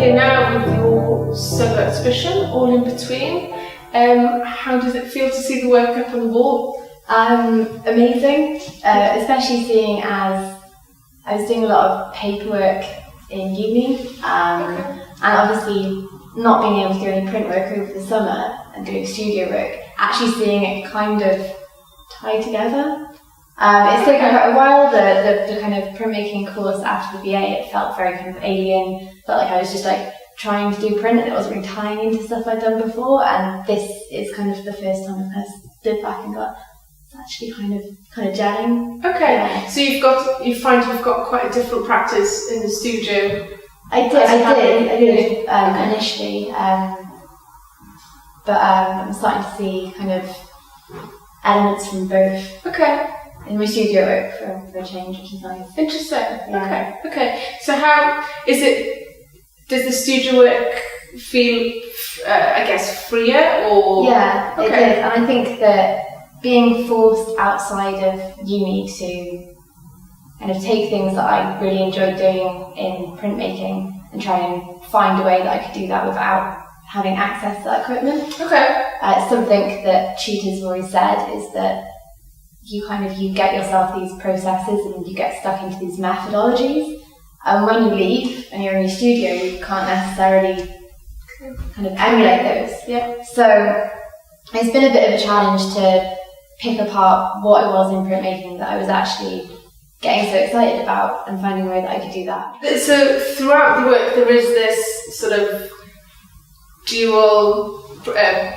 here now with your solo exhibition, All in Between. How does it feel to see the work up on the wall? Amazing, especially seeing as I was doing a lot of paperwork in uni, and obviously not being able to do any print work over the summer and doing studio work, actually seeing it kind of tie together. It's taken quite a while, the kind of printmaking course after the BA, it felt very kind of alien, felt like I was just like trying to do print and it wasn't really tying into stuff I'd done before, and this is kind of the first time I kind of stood back and got, it's actually kind of gelling. Okay, yeah. So you find you've got quite a different practice in the studio. I did initially, but I'm starting to see kind of elements from both. Okay. In my studio work for a change, which is nice. Interesting. Yeah. Okay. So how is it? Does the studio work feel, I guess, freer or? Yeah, okay. It did, and I think that being forced outside of uni to kind of take things that I really enjoyed doing in printmaking and try and find a way that I could do that without having access to that equipment. Okay. Something that tutors have always said is that you get yourself these processes and you get stuck into these methodologies, and when you leave and you're in your studio you can't necessarily kind of emulate those. Yeah. So it's been a bit of a challenge to pick apart what it was in printmaking that I was actually getting so excited about and finding a way that I could do that. So throughout the work there is this sort of dual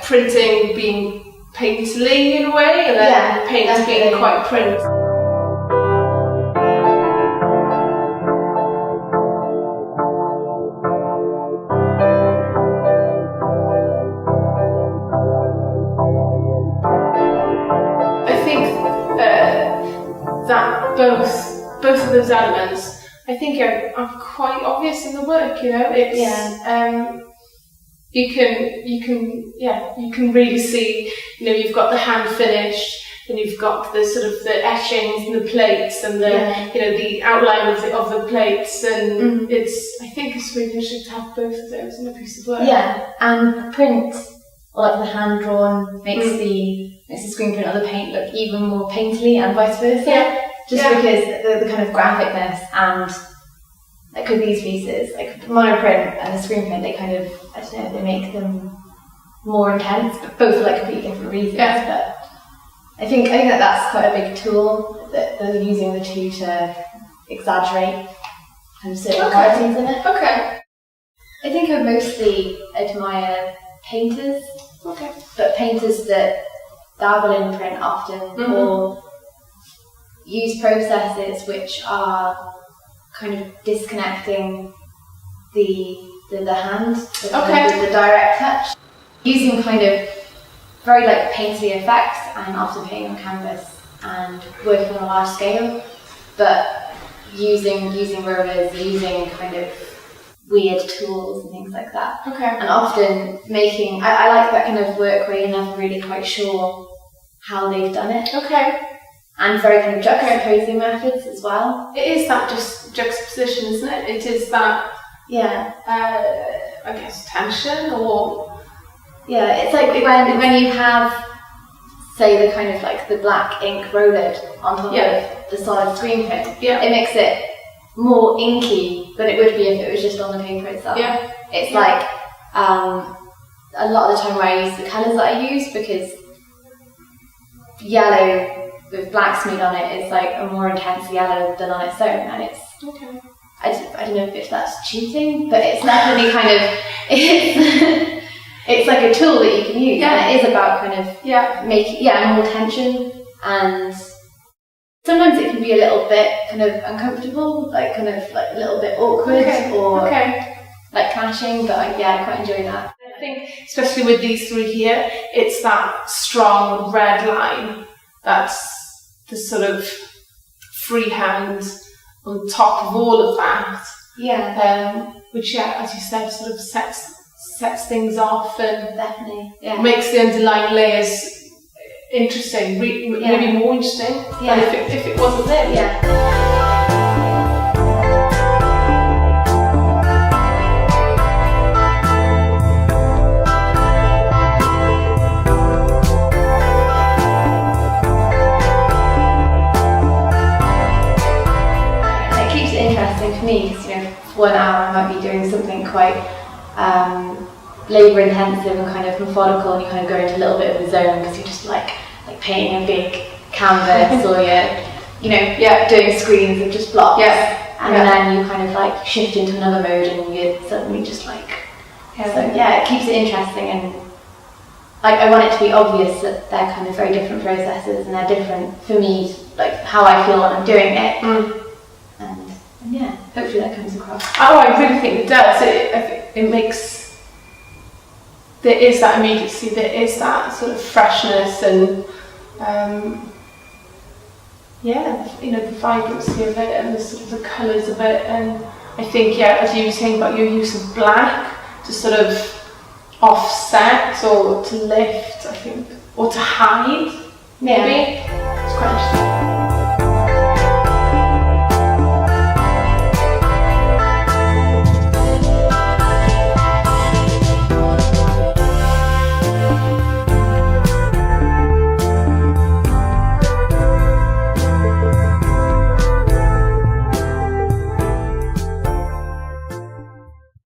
printing being painterly in a way, and then paint definitely. being quite print. I think that both of those elements, I think, are quite obvious in the work. You know, it's you can really see, you know, you've got the hand finish, and you've got the sort of the etchings and the plates and the you know, the outline of the plates, and I think it's really interesting to have both of those in a piece of work. Yeah, and print, or like the hand drawn, makes the screen print or the paint look even more painterly, and vice versa. Yeah. Because the kind of graphicness and like with these pieces, like monoprint and the screen print, they kind of, I don't know, they make them more intense, but both for like completely different reasons. Yeah. But I think that's quite a big tool, that they're using the two to exaggerate kind of certain qualities in it. Okay. I think I mostly admire painters, but painters that dabble in print often, or use processes which are kind of disconnecting the hand, the direct touch, using kind of very like painterly effects and often painting on canvas and working on a large scale, but using rollers, using kind of weird tools and things like that. Okay. And often making, I like that kind of work where you're never really quite sure how they've done it. Okay. And very kind of juxtaposing methods as well. It is that just juxtaposition, isn't it? It is that, I guess, tension, or... Yeah, it's like when you have, say, the kind of like the black ink roller on top of the solid screen print, it makes it more inky than it would be if it was just on the paper itself. Yeah. It's like a lot of the time where I use the colours that I use, because yellow with black smeared on it is like a more intense yellow than on its own, and it's I don't know if that's cheating, but it's definitely kind of it's like a tool that you can use, and it is about kind of making more tension, and sometimes it can be a little bit kind of uncomfortable, like kind of like a little bit awkward or like clashing, but I quite enjoy that. I think especially with these three here, it's that strong red line that's the sort of freehand on top of all of that. Yeah. Which, as you said, sort of sets things off and definitely makes the underlying layers interesting, maybe more interesting than if it wasn't there. Yeah. interesting for me because, you know, for 1 hour I might be doing something quite labour intensive and kind of methodical, and you kind of go into a little bit of a zone because you're just like painting a big canvas or you're doing screens of just blocks. And then you kind of like shift into another mode and you're suddenly just like, it keeps it interesting, and like I want it to be obvious that they're kind of very different processes and they're different for me, like how I feel when I'm doing it. And yeah, hopefully that comes across. Oh, I really think it does. It makes, there is that immediacy, there is that sort of freshness and the vibrancy of it and the sort of the colours of it. And I think, as you were saying about your use of black to sort of offset or to lift, I think, or to hide, maybe. It's quite interesting.